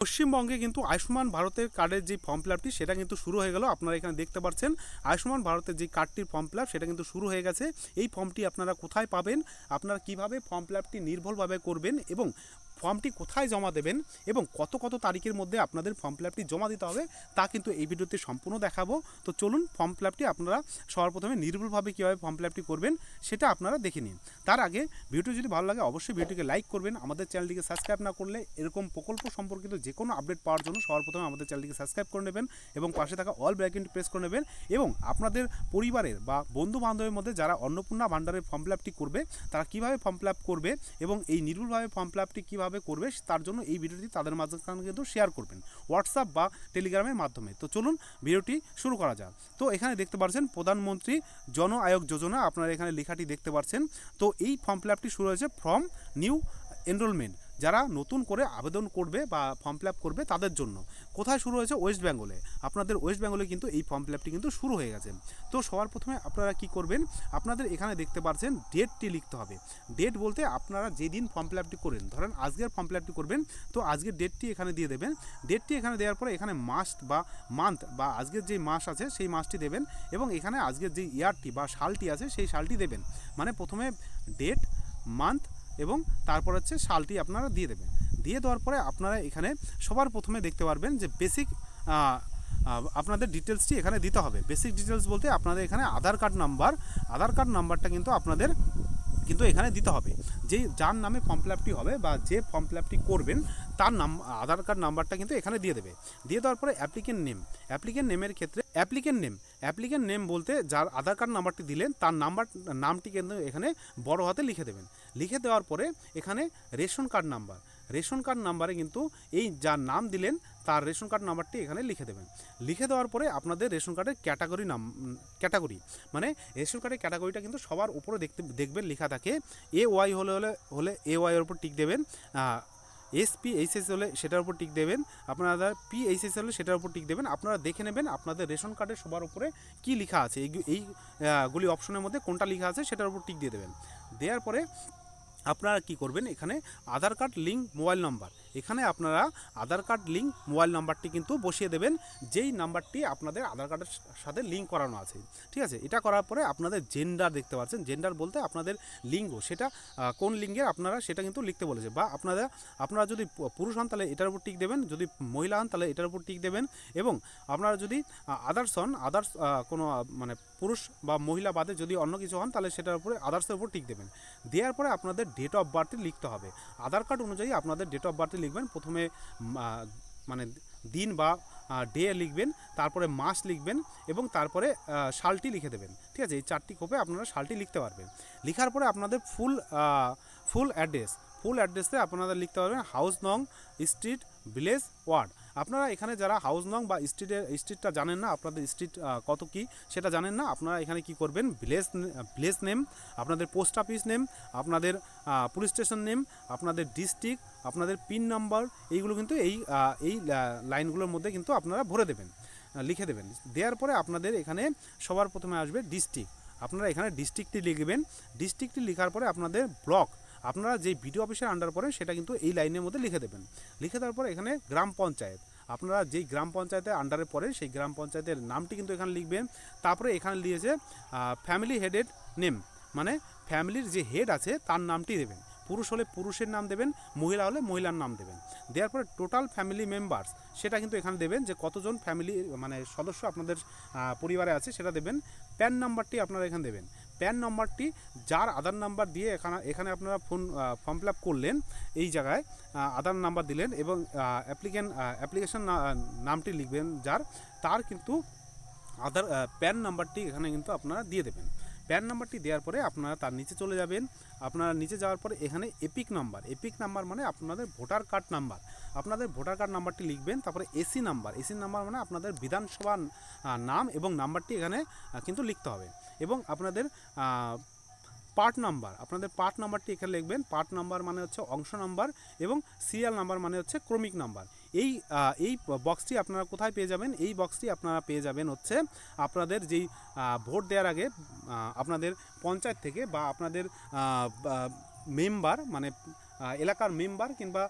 পশ্চিমবঙ্গে কিন্তু আয়ুষ্মান ভারতের কার্ডের যে ফর্ম ফিল আপটি সেটা কিন্তু শুরু হয়ে গেল। আপনারা এখানে দেখতে পাচ্ছেন আয়ুষ্মান ভারতের যে কার্ডটির ফর্ম ফিল আপ সেটা কিন্তু শুরু হয়ে গেছে। এই ফর্মটি আপনারা কোথায় পাবেন, আপনারা কিভাবে ফর্ম ফিল আপটি নির্ভুলভাবে করবেন এবং ফর্মটি কোথায় জমা দেবেন এবং কত কত তারিখের মধ্যে আপনাদের ফর্ম ফিল আপটি জমা দিতে হবে তা কিন্তু এই ভিডিওতে সম্পূর্ণ দেখাবো। তো চলুন ফর্ম ফিল আপটি আপনারা সবার প্রথমে নির্ভুলভাবে কীভাবে ফর্ম ফিল আপটি করবেন সেটা আপনারা দেখে নিন। তার আগে ভিডিওটি যদি ভালো লাগে অবশ্যই ভিডিওটিকে লাইক করবেন। আমাদের চ্যানেলটিকে সাবস্ক্রাইব না করলে এরকম প্রকল্প সম্পর্কিত যে কোনো আপডেট পাওয়ার জন্য সবার প্রথমে আমাদের চ্যানেলটিকে সাবস্ক্রাইব করে নেবেন এবং পাশে থাকা অল বেল আইকনটি প্রেস করে নেবেন। এবং আপনাদের পরিবারের বা বন্ধু বান্ধবের মধ্যে যারা অন্নপূর্ণা ভাণ্ডারের ফর্ম ফিল আপটি করবে তারা কীভাবে ফর্ম ফিল আপ করবে এবং এই নির্ভুলভাবে ফর্ম ফিল আপটি কীভাবে করবে তার জন্য এই ভিডিওটি তাদের মাঝখানে কিন্তু শেয়ার করবেন হোয়াটসঅ্যাপ বা টেলিগ্রামের মাধ্যমে। তো চলুন ভিডিওটি শুরু করা যাক। তো এখানে দেখতে পাচ্ছেন প্রধানমন্ত্রী জন আয়োগ যোজনা, আপনারা এখানে লেখাটি দেখতে পাচ্ছেন। তো এই ফর্ম ফিল আপটি শুরু হয়েছে ফ্রম নিউ এনরোলমেন্ট, যারা নতুন করে আবেদন করবে বা ফর্ম ফিল আপ করবে তাদের জন্য। কোথায় শুরু হয়েছে? ওয়েস্ট বেঙ্গলে। আপনাদের ওয়েস্ট বেঙ্গলে কিন্তু এই ফর্ম ফিল আপটি কিন্তু শুরু হয়ে গেছে। তো সবার প্রথমে আপনারা কি করবেন, আপনাদের এখানে দেখতে পাচ্ছেন ডেটটি লিখতে হবে। ডেট বলতে আপনারা যেদিন ফর্ম ফিল আপটি করেন, ধরেন আজকের ফর্ম ফিল আপটি করবেন তো আজকের ডেটটি এখানে দিয়ে দেবেন। ডেটটি এখানে দেওয়ার পরে এখানে মাস বা মান্থ বা আজকের যে মাস আছে সেই মাসটি দেবেন এবং এখানে আজকের যে ইয়ারটি বা সালটি আছে সেই সালটি দেবেন। মানে প্রথমে ডেট, মান্থ এবং তারপর হচ্ছে সালটি আপনারা দিয়ে দেবেন। দিয়ে দেওয়ার পরে আপনারা এখানে সবার প্রথমে দেখতে পারবেন যে বেসিক আপনাদের ডিটেলসটি এখানে দিতে হবে। বেসিক ডিটেলস বলতে আপনাদের এখানে আধার কার্ড নাম্বারটা কিন্তু আপনাদের কিন্তু এখানে দিতে হবে। যার নামে ফর্ম ফিল আপটি হবে বা যে ফর্ম ফিল আপটি করবেন তার আধার কার্ড নাম্বারটা কিন্তু এখানে দিয়ে দেবে। দিয়ে দেওয়ার পরে অ্যাপ্লিকেন্ট নেমের ক্ষেত্রে অ্যাপ্লিকেন্ট নেম বলতে যার আধার কার্ড নাম্বারটি দিলেন তার নামটি কিন্তু এখানে বড় হাতে লিখে দেবেন। লিখে দেওয়ার পরে এখানে রেশন কার্ড নাম্বারে কিন্তু এই যার নাম দিলেন তার রেশন কার্ড নাম্বারটি এখানে লিখে দেবেন। লিখে দেওয়ার পরে আপনাদের রেশন কার্ডের ক্যাটাগরি মানে রেশন কার্ডের ক্যাটাগরিটা কিন্তু সবার উপরে দেখবেন লেখা থাকে। এ ওয়াই হলে এ ওয়াইয়ের উপর টিক দেবেন, SPHS হলে সেটার উপর টিক দেবেন, আপনারা PHS হলে সেটার উপর টিক দেবেন। আপনারা দেখে নেবেন আপনাদের রেশন কার্ডের সবার উপরে কী লেখা আছে, এইগুলি অপশনের মধ্যে কোনটা লেখা আছে সেটার উপর টিক দিয়ে দেবেন। দেওয়ার পরে আপনারা কি করবেন, এখানে আধার কার্ড লিঙ্ক মোবাইল নাম্বার, এখানে আপনারা আধার কার্ড লিঙ্ক মোবাইল নাম্বারটি কিন্তু বসিয়ে দেবেন যেই নাম্বারটি আপনাদের আধার কার্ডের সাথে লিঙ্ক করানো আছে। ঠিক আছে, এটা করার পরে আপনাদের জেন্ডার দেখতে পাচ্ছেন। জেন্ডার বলতে আপনাদের লিঙ্গ, সেটা কোন লিঙ্গের আপনারা সেটা কিন্তু লিখতে বলেছে। বা আপনারা যদি পুরুষ হন তাহলে এটার উপর টিক দেবেন, যদি মহিলা হন তাহলে এটার উপর টিক দেবেন। এবং আপনারা যদি আদার্স কোনো মানে পুরুষ বা মহিলা বাদে যদি অন্য কিছু হন তাহলে সেটার উপরে আদার্সের উপর টিক দেবেন। দেওয়ার পরে আপনাদের ডেট অফ বার্থ লিখতে হবে। আধার কার্ড অনুযায়ী আপনাদের ডেট অফ বার্থ লিখবেন। প্রথমে মানে দিন বা ডে লিখবেন, তারপরে মাস লিখবেন এবং তারপরে সালটি লিখে দেবেন। ঠিক আছে, এই চারটি কোপে আপনারা সালটি লিখতে পারবেন। লেখার পরে আপনাদের ফুল অ্যাড্রেসে আপনারা লিখতে পারবেন হাউস নং, স্ট্রিট, ভিলেজ, ওয়ার্ড। আপনারা এখানে যারা হাউস নং বা স্ট্রিটটা জানেন না, আপনাদের স্ট্রিট কত কি সেটা জানেন না, আপনারা এখানে কি করবেন, ভিলেজ নেম, আপনাদের পোস্ট অফিস নেম, আপনাদের পুলিশ স্টেশন নেম, আপনাদের ডিস্ট্রিক্ট, আপনাদের পিন নাম্বার, এইগুলো কিন্তু এই লাইনগুলোর মধ্যে কিন্তু আপনারা ভরে দেবেন, লিখে দেবেন। দেওয়ার পরে আপনাদের এখানে সবার প্রথমে আসবে ডিস্ট্রিক্ট, আপনারা এখানে ডিস্ট্রিক্টটি লিখবেন। ডিস্ট্রিক্টটি লেখার পরে আপনাদের ব্লক, আপনারা যেই বিডিও অফিসের আন্ডার পড়েন সেটা কিন্তু এই লাইনের মধ্যে লিখে দেবেন। লিখে দেওয়ার পরে এখানে গ্রাম পঞ্চায়েত, আপনারা যেই গ্রাম পঞ্চায়েতের আন্ডারে পড়েন সেই গ্রাম পঞ্চায়েতের নামটি কিন্তু এখানে লিখবেন। তারপরে এখানে লিখেছে ফ্যামিলি হেডেড নেম, মানে ফ্যামিলির যে হেড আছে তার নামটি দেবেন। পুরুষ হলে পুরুষের নাম দেবেন, মহিলা হলে মহিলার নাম দেবেন। দেওয়ার পরে টোটাল ফ্যামিলি মেম্বার্স সেটা কিন্তু এখানে দেবেন, যে কতজন ফ্যামিলি মানে সদস্য আপনাদের পরিবারে আছে সেটা দেবেন। প্যান নাম্বারটি আপনারা এখানে দেবেন। প্যান নাম্বারটি যার আধার নাম্বার দিয়ে এখানে আপনারা ফর্ম ফিল আপ করলেন, এই জায়গায় আধার নাম্বার দিলেন এবং অ্যাপ্লিকেশন নামটি লিখবেন তার কিন্তু প্যান নাম্বারটি এখানে কিন্তু আপনারা দিয়ে দেবেন। প্যান নাম্বারটি দেওয়ার পরে আপনারা তার নিচে চলে যাবেন। আপনারা নিচে যাওয়ার পরে এখানে এপিক নাম্বার মানে আপনাদের ভোটার কার্ড নাম্বারটি লিখবেন। তারপরে এসি নাম্বার মানে আপনাদের বিধানসভা নাম এবং নাম্বারটি এখানে কিন্তু লিখতে হবে। এবং আপনাদের পার্ট নাম্বারটি এখানে লিখবেন। পার্ট নাম্বার মানে হচ্ছে অংশ নাম্বার এবং সিরিয়াল নাম্বার মানে হচ্ছে ক্রমিক নাম্বার। এই বক্সটি আপনারা কোথায় পেয়ে যাবেন? এই বক্সটি আপনারা পেয়ে যাবেন হচ্ছে আপনাদের যেই ভোট দেওয়ার আগে আপনাদের পঞ্চায়েত থেকে বা আপনাদের মেম্বার মানে এলাকার মেম্বার কিংবা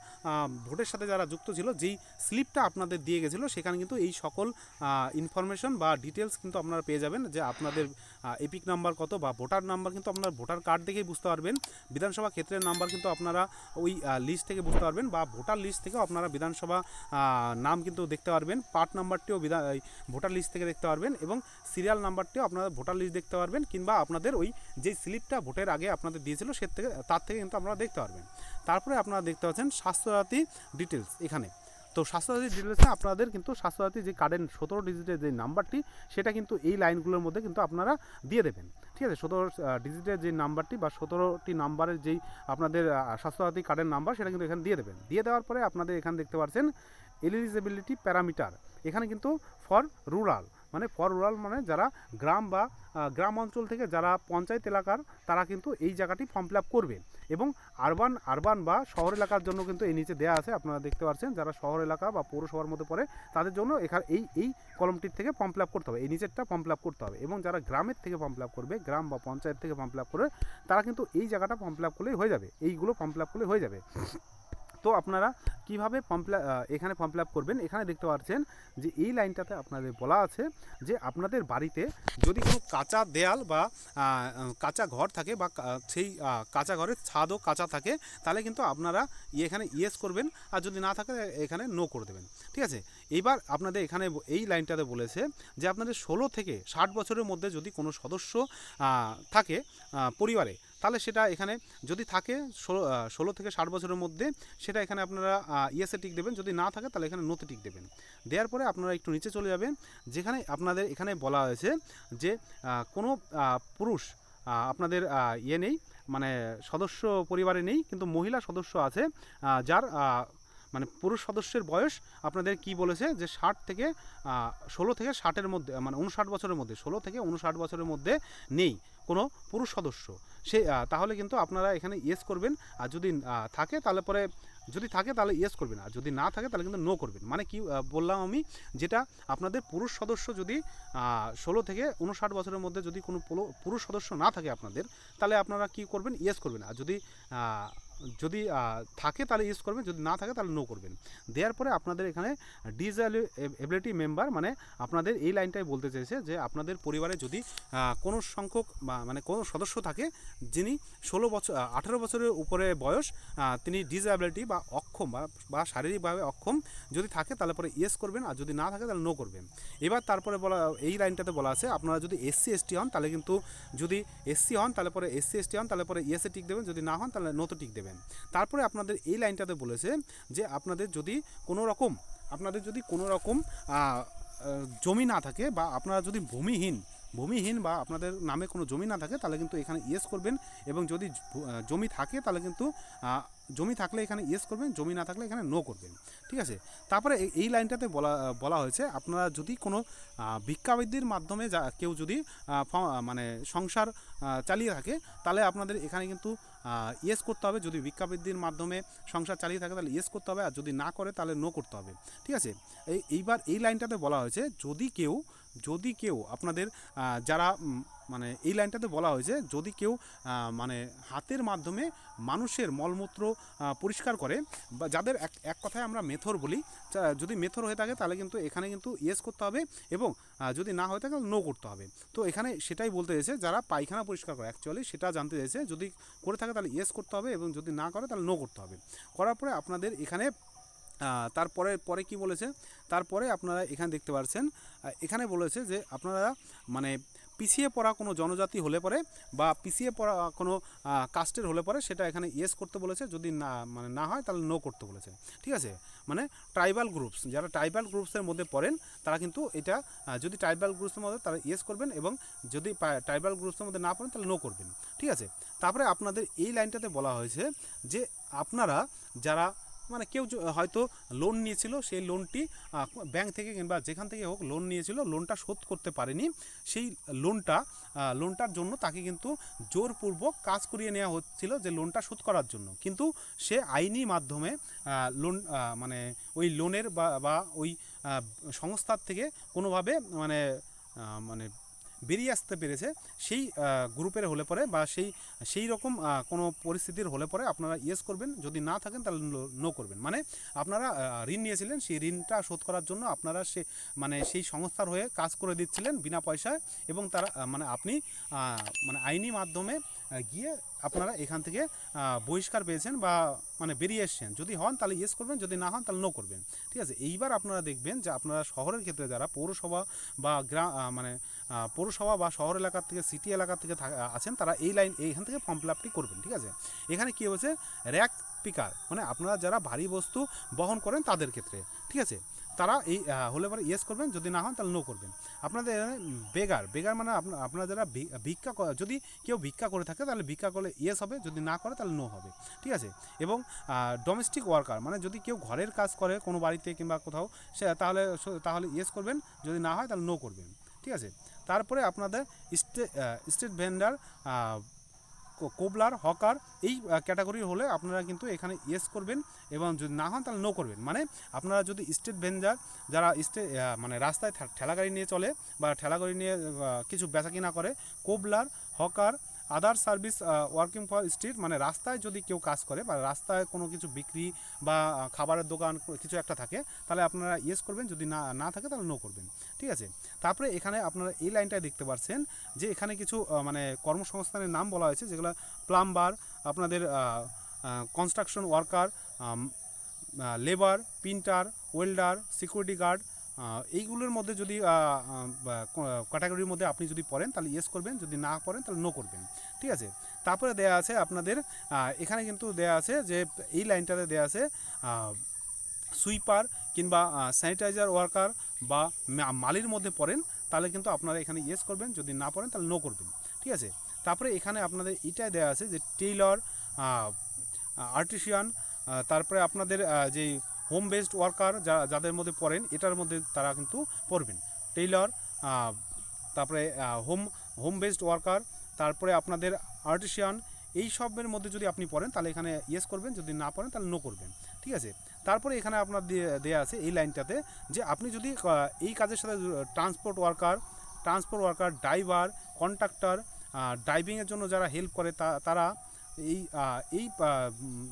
ভোটের সাথে যারা যুক্ত ছিল যেই স্লিপটা আপনাদের দিয়ে গেছিলো সেখানে কিন্তু এই সকল ইনফরমেশন বা ডিটেলস কিন্তু আপনারা পেয়ে যাবেন, যে আপনাদের এপিক নাম্বার কত বা ভোটার নাম্বার কিন্তু আপনার ভোটার কার্ড দেখেই বুঝতে পারবেন, বিধানসভা ক্ষেত্রের নাম্বার কিন্তু আপনারা ওই লিস্ট থেকে বুঝতে পারবেন, বা ভোটার লিস্ট থেকেও আপনারা বিধানসভা নাম কিন্তু দেখতে পারবেন, পার্ট নাম্বারটিও ভোটার লিস্ট থেকে দেখতে পারবেন, এবং সিরিয়াল নাম্বারটিও আপনারা ভোটার লিস্ট দেখতে পারবেন, কিংবা আপনাদের ওই যে স্লিপটা ভোটের আগে আপনাদের দিয়েছিল তার থেকে কিন্তু আপনারা দেখতে পারবেন। তারপরে আপনারা দেখতে পাচ্ছেন স্বাস্থ্যসাথী ডিটেলস। এখানে তো স্বাস্থ্যসাথী ডিটেলসে আপনাদের কিন্তু স্বাস্থ্যসাথী যে কার্ডের 17 ডিজিটের যে নাম্বারটি সেটা কিন্তু এই লাইনগুলোর মধ্যে কিন্তু আপনারা দিয়ে দেবেন। ঠিক আছে, 17 ডিজিটের যে নাম্বারটি বা 17টি নাম্বারের যেই আপনাদের স্বাস্থ্যসাথী কার্ডের নাম্বার সেটা কিন্তু এখানে দিয়ে দেবেন। দিয়ে দেওয়ার পরে আপনাদের এখানে দেখতে পাচ্ছেন এলিজিবিলিটি প্যারামিটার। এখানে কিন্তু ফর রুরাল মানে যারা গ্রাম বা গ্রাম অঞ্চল থেকে যারা পঞ্চায়েত এলাকার তারা কিন্তু এই জায়গাটি ফর্ম ফিল আপ করবে, এবং আরবান বা শহর এলাকার জন্য কিন্তু এই নিচে দেওয়া আছে, আপনারা দেখতে পাচ্ছেন যারা শহর এলাকা বা পৌরসভার মধ্যে পড়ে তাদের জন্য এখানে এই কলমটির থেকে ফর্ম ফিল আপ করতে হবে, এই নিচেরটা ফর্ম ফিল আপ করতে হবে, এবং যারা গ্রামের থেকে ফর্ম ফিল আপ করবে, গ্রাম বা পঞ্চায়েত থেকে ফর্ম ফিল আপ করবে, তারা কিন্তু এই জায়গাটা ফর্ম ফিল আপ করলেই হয়ে যাবে, এইগুলো ফর্ম ফিল আপ করলেই হয়ে যাবে। তো আপনারা কীভাবে এখানে ফর্ম ফিল আপ করবেন, এখানে দেখতে পাচ্ছেন যে এই লাইনটাতে আপনাদের বলা আছে যে আপনাদের বাড়িতে যদি কোনো কাঁচা দেয়াল বা কাঁচা ঘর থাকে বা সেই কাঁচা ঘরের ছাদও কাঁচা থাকে তাহলে কিন্তু আপনারা এখানে ইয়েস করবেন, আর যদি না থাকে এখানে নো করে দেবেন। ঠিক আছে, এইবার আপনাদের এখানে এই লাইনটাতে বলেছে যে আপনাদের 16 থেকে 60 বছরের মধ্যে যদি কোনো সদস্য থাকে পরিবারে, তাহলে সেটা এখানে যদি থাকে 16 থেকে 60 বছরের মধ্যে সেটা এখানে আপনারা ইয়েসে টিক দেবেন, যদি না থাকে তাহলে এখানে নোতে টিক দেবেন। দেওয়ার পরে আপনারা একটু নিচে চলে যাবেন, যেখানে আপনাদের এখানে বলা হয়েছে যে কোনো পুরুষ আপনাদের নেই, মানে সদস্য পরিবারে নেই, কিন্তু মহিলা সদস্য আছে যার মানে পুরুষ সদস্যের বয়স আপনাদের কি বলেছে যে 16 থেকে 60-এর মধ্যে, মানে 59 বছরের মধ্যে, 16 থেকে 59 বছরের মধ্যে নেই কোনো পুরুষ সদস্য, তাহলে কিন্তু আপনারা এখানে ইয়েস করবেন, আর যদি থাকে তাহলে পরে যদি থাকে তাহলে ইয়েস করবেন, আর যদি না থাকে তাহলে কিন্তু নো করবেন। মানে কি বললাম আমি, যেটা আপনাদের পুরুষ সদস্য যদি 16 থেকে 59 বছরের মধ্যে যদি কোনো পুরুষ সদস্য না থাকে আপনাদের, তাহলে আপনারা কি করবেন, ইয়েস করবেন, আর যদি থাকে তাহলে ইউজ করবেন, যদি না থাকে তাহলে নো করবেন। দেওয়ার পরে আপনাদের এখানে ডিসএবিলিটি মেম্বার, মানে আপনাদের এই লাইনটাই বলতে চাইছে যে আপনাদের পরিবারে যদি কোনো সংখ্যক মানে কোনো সদস্য থাকে যিনি 18 বছরের উপরে বয়স, তিনি ডিসএবিলিটি বা অক্ষম বা শারীরিকভাবে অক্ষম যদি থাকে তাহলে পরে ইয়েস করবেন, আর যদি না থাকে তাহলে নো করবেন। এবার তারপরে এই লাইনটাতে বলা আছে আপনারা যদি SC/ST হন তাহলে কিন্তু, যদি SC হন তাহলে পরে SC/ST হন তাহলে পরে ইয়েসে টিক দেবেন, যদি না হন তাহলে নোতে টিক দেবেন। তারপরে আপনাদের এই লাইনটাতে বলেছে যে আপনাদের যদি কোনো রকম জমি না থাকে, বা আপনারা যদি ভূমিহীন বা আপনাদের নামে কোনো জমি না থাকে তাহলে কিন্তু এখানে ইয়েস করবেন, এবং যদি জমি থাকে তাহলে কিন্তু জমি থাকলে এখানে ইয়েস করবেন, জমি না থাকলে এখানে নো করবেন। ঠিক আছে, তারপরে এই লাইনটাতে বলা হয়েছে আপনারা যদি কোনো ভিক্ষাবৃত্তির মাধ্যমে কেউ যদি মানে সংসার চালিয়ে থাকে তাহলে আপনাদের এখানে কিন্তু ইয়েস করতে হবে, যদি ভিক্ষাবৃত্তির মাধ্যমে সংসার চালিয়ে থাকে তাহলে ইয়েস করতে হবে, আর যদি না করে তাহলে নো করতে হবে। ঠিক আছে, এইবার এই লাইনটাতে বলা হয়েছে যদি কেউ আপনাদের যারা মানে এই লাইনটাতে বলা হয়েছে যদি কেউ মানে হাতের মাধ্যমে মানুষের মলমূত্র পরিষ্কার করে, বা যাদের এক কথায় আমরা মেথর বলি, যদি মেথর হয়ে থাকে তাহলে কিন্তু এখানে কিন্তু ইয়েস করতে হবে, এবং যদি না হয়ে থাকে নো করতে হবে। তো এখানে সেটাই বলতে চাইছে, যারা পায়খানা পরিষ্কার করে অ্যাকচুয়ালি সেটা জানতে চাইছে, যদি করে থাকে তাহলে ইয়েস করতে হবে, এবং যদি না করে তাহলে নো করতে হবে। করার পরে আপনাদের এখানে পরে কি বলেছে, তারপরে আপনারা এখানে দেখতে পাচ্ছেন, এখানে বলেছে যে আপনারা মানে পিছিয়ে পড়া কোনো জনজাতি হলে পরে বা পিছিয়ে পড়া কোনো কাস্টের হলে পরে সেটা এখানে ইয়েস করতে বলেছে, যদি না হয় তাহলে নো করতে বলেছে। ঠিক আছে, মানে ট্রাইবাল গ্রুপস, যারা ট্রাইবাল গ্রুপসের মধ্যে পড়েন তারা কিন্তু এটা যদি ট্রাইবাল গ্রুপসের মধ্যে তারা ইয়েস করবেন, এবং যদি ট্রাইবাল গ্রুপসের মধ্যে না পড়েন তাহলে নো করবেন। ঠিক আছে, তারপরে আপনাদের এই লাইনটাতে বলা হয়েছে যে আপনারা যারা মানে কেউ হয়তো লোন নিয়েছিল, সেই লোনটি ব্যাংক থেকে কিংবা যেখান থেকে হোক লোন নিয়েছিল, লোনটা শোধ করতে পারেনি, সেই লোনটার জন্য তাকে কিন্তু জোরপূর্বক কাজ করিয়ে নেওয়া হচ্ছিল যে লোনটা শোধ করার জন্য, কিন্তু সে আইনি মাধ্যমে লোন মানে ওই লোনের বা ওই সংস্থার থেকে কোনোভাবে মানে বেরিয়ে আসতে পেরেছে, সেই গ্রুপের হলে পরে বা সেই রকম কোনো পরিস্থিতির হলে পরে আপনারা ইয়েস করবেন, যদি না থাকেন তাহলে নো করবেন। মানে আপনারা ঋণ নিয়েছিলেন, সেই ঋণটা শোধ করার জন্য আপনারা সেই সংস্থার হয়ে কাজ করে দিচ্ছিলেন বিনা পয়সায়, এবং তারা মানে আপনি মানে আইনি মাধ্যমে গিয়ে আপনারা এখান থেকে বহিষ্কার পেয়েছেন বা মানে বেরিয়ে এসছেন। যদি হন তাহলে ইয়েস করবেন, যদি না হন তাহলে নো করবেন। ঠিক আছে, এইবার আপনারা দেখবেন যে আপনারা শহরের ক্ষেত্রে যারা পৌরসভা বা পৌরসভা বা শহর এলাকার থেকে সিটি এলাকার থেকে আছেন, তারা এইখান থেকে ফর্ম ফিল আপটি করবেন। ঠিক আছে, এখানে কী হয়েছে, র্যাক পিকার মানে আপনারা যারা ভারী বস্তু বহন করেন তাদের ক্ষেত্রে। ঠিক আছে, তারা এই হলে পরে ইয়েস করবেন, যদি না হন তাহলে নো করবেন। আপনাদের বেগার মানে আপনারা যারা ভিক্ষা, যদি কেউ ভিক্ষা করে থাকে তাহলে ভিক্ষা করলে ইয়েস হবে, যদি না করে তাহলে নো হবে। ঠিক আছে, এবং ডোমেস্টিক ওয়ার্কার মানে যদি কেউ ঘরের কাজ করে কোনো বাড়িতে কিংবা কোথাও, তাহলে ইয়েস করবেন, যদি না হয় তাহলে নো করবেন। ঠিক আছে, তারপরে আপনাদের স্ট্রিট ভেন্ডার, কোবলার, হকার, এই ক্যাটাগরির হলে আপনারা কিন্তু এখানে ইয়েস করবেন, এবং যদি না হন তাহলে নো করবেন। মানে আপনারা যদি স্ট্রিট ভেন্ডার যারা মানে রাস্তায় ঠেলাগাড়ি নিয়ে চলে বা ঠেলাগাড়ি নিয়ে কিছু বেচা কিনা করে, cobbler, hawker, other service working for street মানে রাস্তায় যদি কেউ কাজ করে বা রাস্তায় কোনো কিছু বিক্রি বা খাবারের দোকান কিছু একটা থাকে, তাহলে আপনারা ইয়েস করবেন, যদি না থাকে তাহলে নো করবেন। ঠিক আছে, তারপরে এখানে আপনারা এই লাইনটায় দেখতে পাচ্ছেন যে এখানে কিছু মানে কর্মসংস্থানের নাম বলা হয়েছে, যেগুলো প্লাম্বার, আপনাদের construction worker, labour, printer, welder, security guard, এইগুলোর মধ্যে যদি ক্যাটাগরির মধ্যে আপনি যদি পড়েন তাহলে ইয়েস করবেন, যদি না পড়েন তাহলে নো করবেন। ঠিক আছে, তারপরে দেয়া আছে আপনাদের এখানে কিন্তু দেয়া আছে যে এই লাইনটাতে দেয়া আছে সুইপার কিংবা স্যানিটাইজার ওয়ার্কার বা মালির মধ্যে পড়েন, তাহলে কিন্তু আপনারা এখানে ইয়েস করবেন, যদি না পড়েন তাহলে নো করবেন। ঠিক আছে, তারপরে এখানে আপনাদের এটাই দেওয়া আছে যে টেইলর, আর্টিসিয়ান, তারপরে আপনাদের যেই হোম বেসড ওয়ার্কার যাদের মধ্যে পড়েন, এটার মধ্যে তারা কিন্তু পড়বেন। টেইলর, তারপরে হোম বেসড ওয়ার্কার, তারপরে আপনাদের আর্টিসিয়ান, এই সবের মধ্যে যদি আপনি পড়েন তাহলে এখানে ইয়েস করবেন, যদি না পড়েন তাহলে নো করবেন। ঠিক আছে, তারপরে এখানে আপনার দেয়া আছে এই লাইনটাতে যে আপনি যদি এই কাজের সাথে ট্রান্সপোর্ট ওয়ার্কার, ড্রাইভার, কন্ট্রাক্টর, ড্রাইভিংয়ের জন্য যারা হেল্প করে তারা এই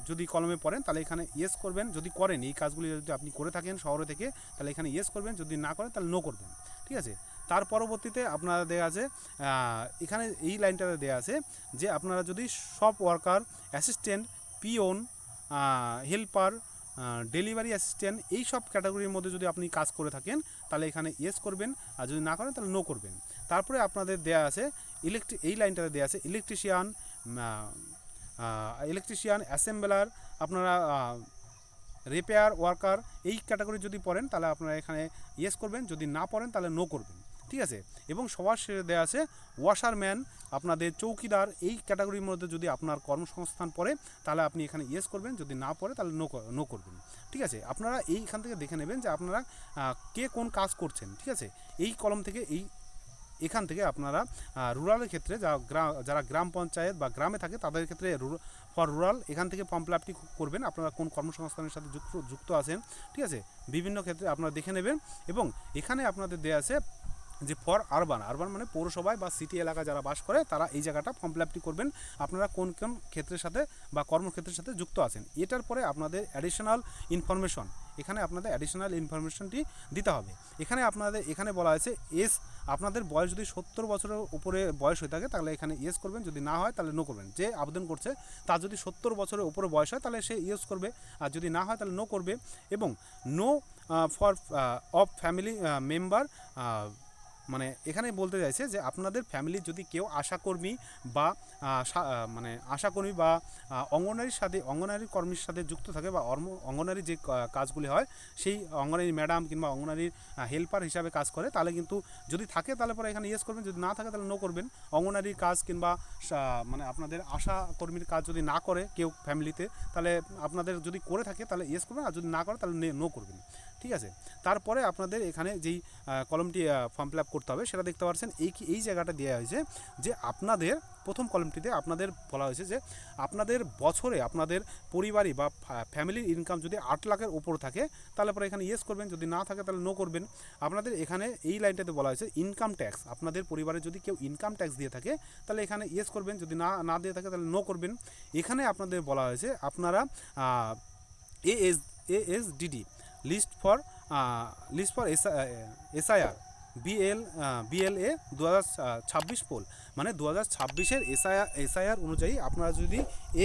যদি কলমে পড়েন তাহলে এখানে ইয়েস করবেন, যদি করেন এই কাজগুলি যদি আপনি করে থাকেন শহরে থেকে তাহলে এখানে ইয়েস করবেন, যদি না করেন তাহলে নো করবেন। ঠিক আছে, তার পরবর্তীতে আপনারা দেওয়া আছে এখানে এই লাইনটাতে দেওয়া আছে যে আপনারা যদি shop worker, assistant, peon, helper, delivery assistant, এই সব ক্যাটাগরির মধ্যে যদি আপনি কাজ করে থাকেন তাহলে এখানে ইয়েস করবেন, আর যদি না করেন তাহলে নো করবেন। তারপরে আপনাদের দেয়া আছে এই লাইনটাতে দেওয়া আছে ইলেকট্রিশিয়ান, অ্যাসেম্বলার, আপনারা রিপেয়ার ওয়ার্কার, এই ক্যাটাগরি যদি পড়েন তাহলে আপনারা এখানে ইয়েস করবেন, যদি না পড়েন তাহলে নো করবেন। ঠিক আছে, এবং সবার শেষে দেওয়া আছে ওয়াশারম্যান, আপনাদের চৌকিদার, এই ক্যাটাগরির মধ্যে যদি আপনার কর্মসংস্থান পড়ে তাহলে আপনি এখানে ইয়েস করবেন, যদি না পড়ে তাহলে নো করবেন। ঠিক আছে, আপনারা এইখান থেকে দেখে নেবেন যে আপনারা কে কোন কাজ করছেন। ঠিক আছে, এই কলম থেকে এখান থেকে আপনারা রুরালের ক্ষেত্রে যারা গ্রাম পঞ্চায়েত বা গ্রামে থাকে তাদের ক্ষেত্রে ফর রুরাল এখান থেকে ফর্ম ফিল আপটি করবেন, আপনারা কোন কর্মসংস্থানের সাথে যুক্ত আছেন। ঠিক আছে, বিভিন্ন ক্ষেত্রে আপনারা দেখে নেবেন, এবং এখানে আপনাদের দেওয়া আছে যে ফর আরবান মানে পৌরসভায় বা সিটি এলাকা যারা বাস করে তারা এই জায়গাটা ফর্ম ফিল আপটি করবেন, আপনারা কোন কোন ক্ষেত্রের সাথে বা কর্মক্ষেত্রের সাথে যুক্ত আছেন। এটার পরে আপনাদের অ্যাডিশনাল ইনফরমেশন, এখানে আপনাদের অ্যাডিশনাল ইনফরমেশনটি দিতে হবে। এখানে বলা হয়েছে আপনাদের বয়স যদি 70 বছরের উপরে বয়স হয়ে থাকে তাহলে এখানে ইয়েস করবেন, যদি না হয় তাহলে নো করবেন। যে আবেদন করছে তার যদি 70 বছরের উপরে বয়স হয় তাহলে সে ইয়েস করবে, আর যদি না হয় তাহলে নো করবে। এবং no for of family member, মানে এখানে বলতে চাইছে যে আপনাদের ফ্যামিলির যদি কেউ আশাকর্মী বা অঙ্গনারী কর্মীর সাথে যুক্ত থাকে বা অঙ্গনারী যে কাজগুলি হয় সেই অঙ্গনারী ম্যাডাম কিংবা অঙ্গনারীর হেল্পার হিসাবে কাজ করে, তাহলে কিন্তু যদি থাকে তাহলে পরে এখানে ইয়েস করবেন, যদি না থাকে তাহলে নো করবেন। অঙ্গনারীর কাজ কিংবা মানে আপনাদের আশা কর্মীর কাজ যদি না করে কেউ ফ্যামিলিতে, তাহলে আপনাদের যদি করে থাকে তাহলে ইয়েস করবেন, আর যদি না করে তাহলে নো করবেন। ঠিক আছে। তারপরে আপনাদের এখানে যেই কলমটি ফর্ম ফিল আপ করতে হবে সেটা দেখতে পাচ্ছেন, এই জায়গাটা দেওয়া হয়েছে যে আপনাদের প্রথম কলমটিতে আপনাদের বলা হয়েছে যে আপনাদের বছরে আপনাদের পরিবারই বা ফ্যামিলির ইনকাম যদি 8 লাখের উপর থাকে তাহলে পরে এখানে ইয়েস করবেন, যদি না থাকে তাহলে নো করবেন। আপনাদের এখানে এই লাইনটাতে বলা হয়েছে ইনকাম ট্যাক্স, আপনাদের পরিবারে যদি কেউ ইনকাম ট্যাক্স দিয়ে থাকে তাহলে এখানে ইয়েস করবেন, যদি না দিয়ে থাকে তাহলে নো করবেন। এখানে আপনাদের বলা হয়েছে আপনারা ASDD list for SIR BLA 2026 poll, মানে 2026-এর এসআইআর অনুযায়ী আপনারা যদি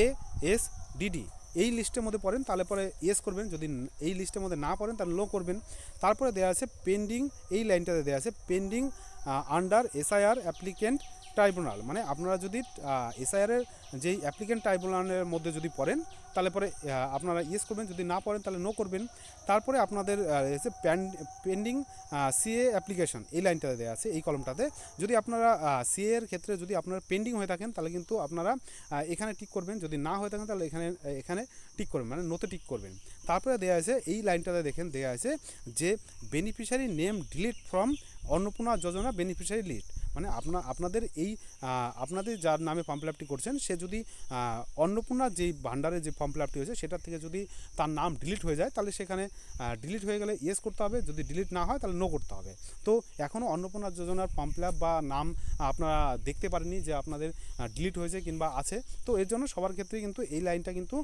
এএসডিডি এই লিস্টের মধ্যে পড়েন তাহলে পরে ইয়েস করবেন, যদি এই লিস্টের মধ্যে না পড়েন তাহলে নো করবেন। তারপরে দেওয়া আছে পেন্ডিং, এই লাইনটাতে দেওয়া আছে pending under SIR applicant tribunal, মানে আপনারা যদি এসআইআরের যেই অ্যাপ্লিকেন্ট ট্রাইব্যুনালের মধ্যে যদি পড়েন তাহলে পরে আপনারা ইয়েস করবেন, যদি না পড়েন তাহলে নো করবেন। তারপরে আপনাদের এসে পেন্ডিং সিএ অ্যাপ্লিকেশন, এই লাইনটাতে দেওয়া আছে এই কলমটাতে, যদি আপনারা সিএ এর ক্ষেত্রে যদি আপনারা পেন্ডিং হয়ে থাকেন তাহলে কিন্তু আপনারা এখানে টিক করবেন, যদি না হয়ে থাকেন তাহলে এখানে টিক করবেন, মানে নোতে টিক করবেন। তারপরে দেওয়া আছে এই লাইনটাতে দেখেন দেওয়া আছে যে beneficiary name delete from Annapurna Yojana beneficiary list, মানে আপনাদের এই আপনাদের যার নামে ফর্ম ফিল আপটি করছেন সে যদি অন্নপূর্ণা যেই ভান্ডারে যে ফর্ম ফিল আপটি হয়েছে সেটার থেকে যদি তার নাম ডিলিট হয়ে যায় তাহলে সেখানে ডিলিট হয়ে গেলে ইয়েস করতে হবে, যদি ডিলিট না হয় তাহলে নো করতে হবে। তো এখনও অন্নপূর্ণা যোজনার ফর্ম ফিল আপ বা নাম আপনারা দেখতে পারেননি যে আপনাদের ডিলিট হয়েছে কিংবা আছে, তো এর জন্য সবার ক্ষেত্রে কিন্তু এই লাইনটা কিন্তু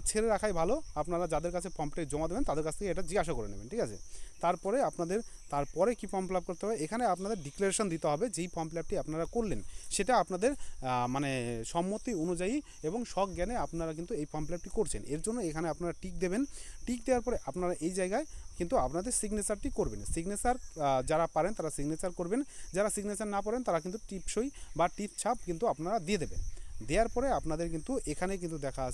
ছেড়ে রাখাই ভালো। আপনারা যাদের কাছে ফর্মটা জমা দেবেন তাদের কাছ থেকে এটা জিজ্ঞাসা করে নেবেন, ঠিক আছে। তারপরে কি ফর্ম ফিল আপ করতে হবে, এখানে আপনাদের ডিক্লারেশন দিতে হবে যেই ফর্ম ফিল আপটি আপনারা করলেন সেটা আপনাদের মানে সম্মতি অনুযায়ী এবং সজ্ঞানে আপনারা কিন্তু এই ফর্ম ফিল আপটি করছেন, এর জন্য এখানে আপনারা টিক দেবেন। টিক দেওয়ার পরে আপনারা এই জায়গায় কিন্তু আপনাদের সিগনেচারটি করবেন, সিগনেচার যারা পারেন তারা সিগনেচার করবেন, যারা সিগনেচার না পারেন তারা কিন্তু টিপসই বা টিপ ছাপ কিন্তু আপনারা দিয়ে দেবেন। দেওয়ার পরে আপনাদের কিন্তু এখানে কিন্তু লেখা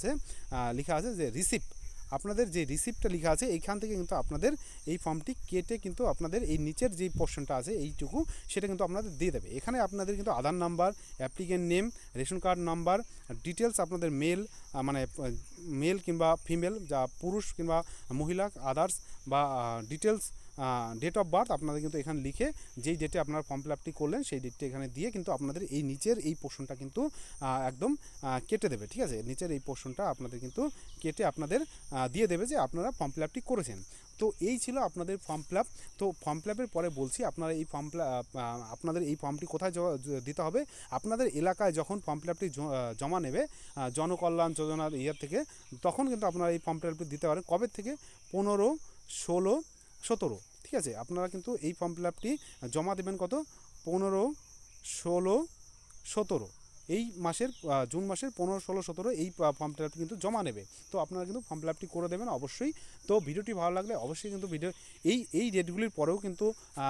আছে যে রিসিপ্ট, আপনাদের যে রিসিপ্টটা লেখা আছে এইখান থেকে কিন্তু আপনাদের এই ফর্মটি কেটে কিন্তু আপনাদের এই নিচের যেই পোর্শনটা আছে এইটুকু সেটা কিন্তু আপনাদের দিয়ে দেবে। এখানে আপনাদের কিন্তু Aadhaar number, applicant name, ration card number, details আপনাদের মেল কিংবা ফিমেল, যা পুরুষ কিংবা মহিলা, আদার্স বা ডিটেলস ডেট অফ বার্থ আপনাদের কিন্তু এখানে লিখে যেই ডেটে আপনারা ফর্ম ফিল আপটি করলেন সেই ডেটটা এখানে দিয়ে কিন্তু আপনাদের এই নিচের এই পোর্শনটা কিন্তু একদম কেটে দেবে, ঠিক আছে। নিচের এই পোর্শনটা আপনাদের কিন্তু কেটে আপনাদের দিয়ে দেবে যে আপনারা ফর্ম ফিল আপটি করেছেন। তো এই ছিল আপনাদের ফর্ম ফিল আপ। তো ফর্ম ফিল আপের পরে বলছি আপনারা এই আপনাদের এই ফর্মটি কোথায় দিতে হবে, আপনাদের এলাকায় যখন ফর্ম ফিল আপটি জমা নেবে জনকল্যাণ যোজনার থেকে, তখন কিন্তু আপনারা এই ফর্ম ফিল আপটি দিতে পারেন। কবে থেকে? 15, 16, 17, ঠিক আছে। আপনারা কিন্তু এই ফর্ম ফিল আপটি জমা দেবেন কত? 15, 16, 17 এই মাসের জুন মাসের 15, 16, 17 এই ফর্ম ফিল আপটি কিন্তু জমা নেবে। তো আপনারা কিন্তু ফর্ম ফিল আপটি করে দেবেন অবশ্যই। তো ভিডিওটি ভালো লাগলে অবশ্যই কিন্তু এই ডেটগুলির পরেও কিন্তু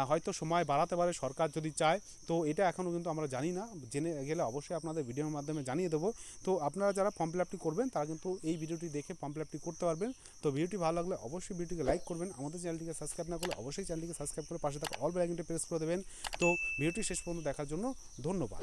হয়তো সময় বাড়াতে পারে সরকার যদি চায়, তো এটা এখনও কিন্তু আমরা জানি না, জেনে গেলে অবশ্যই আপনাদের ভিডিওর মাধ্যমে জানিয়ে দেবো। তো আপনারা যারা ফর্ম ফিল আপটি করবেন তারা কিন্তু এই ভিডিওটি দেখে ফর্ম ফিল আপটি করতে পারবেন। তো ভিডিওটি ভালো লাগলে অবশ্যই ভিডিওটিকে লাইক করবেন, আমাদের চ্যানেলটিকে সাবস্ক্রাইব না করলে অবশ্যই চ্যানেলটিকে সাবস্ক্রাইব করে পাশে থাকা অল বেল আইকনটি প্রেস করে দেবেন। তো ভিডিওটি শেষ পর্যন্ত দেখার জন্য ধন্যবাদ।